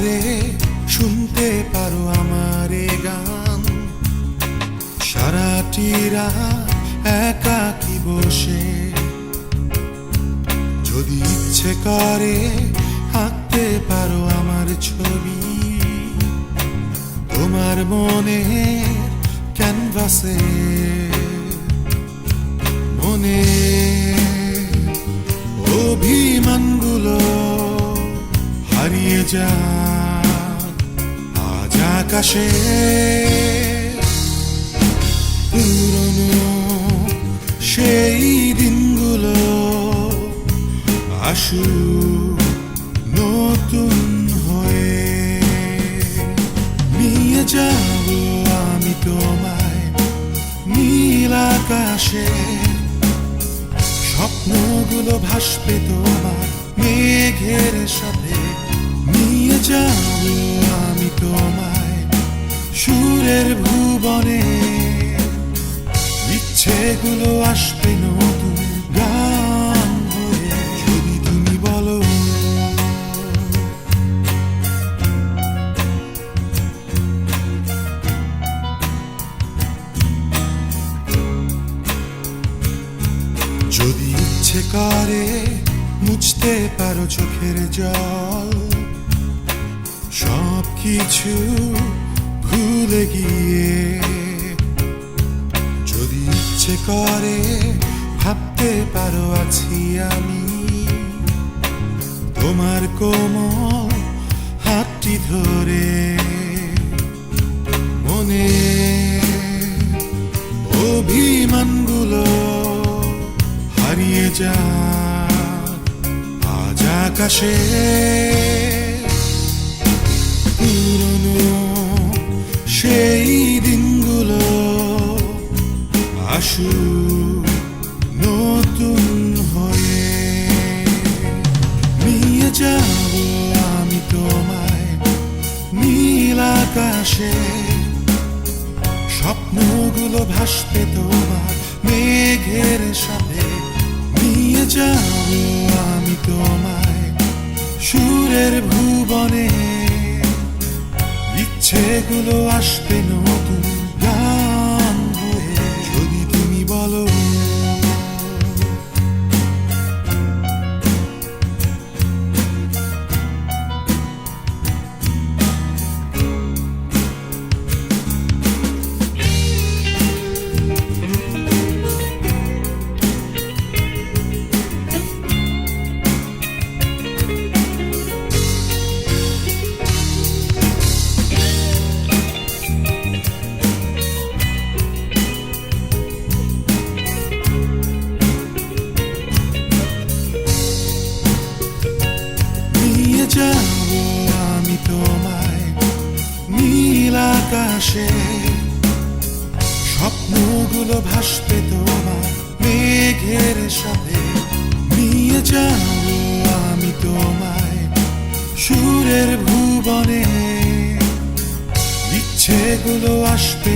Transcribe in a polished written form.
করে শুনতে পারো আমার এ গান, সারাটি রাত একাকী বসে যদি ইচ্ছে করে আঁকতে পারো আমার ছবি তোমার মনের ক্যানভাসে। মনে অভিমানগুলো হারিয়ে যা আজ আকাশে। পুরনো সেই দিনগুলো আসুক নতুন হয়ে, নিয়ে যাব আমি তোমায় নীল আকাশে। স্বপ্নগুলো ভাসবে তোমার মেঘের সাথে, নিয়ে যাব আমি তোমায় সুরের ভুবনে। ইচ্ছেগুলো আসবে নতুন গান হয়ে, যদি তুমি বলো। যদি ইচ্ছে করে মুছতে পারো চোখের জল, সব কিছু ভুলে গিয়ে। যদি ইচ্ছে করে ভাবতে পারো আছি আমি তোমার কোমল হাতটি ধরে। মনে অভিমানগুলো হারিয়ে যা আজ আকাশে। পুরনো সেই দিনগুলো আসুক নতুন হয়ে, নিয়ে যাব আমি তোমায় নীল আকাশে। স্বপ্নগুলো ভাসবে তোমার মেঘের সাথে, নিয়ে যাব আমি তোমায় সুরের ভুবনে। ইচ্ছেগুলো আসবে নতুন গান হয়ে, যদি তুমি বলো। যাব আমি তোমায় নীল আকাশে। স্বপ্নগুলো ভাসবে তোমার মেঘের সাথে, নিয়ে যাব আমি তোমায় সুরের ভুবনে। ইচ্ছেগুলো আসবে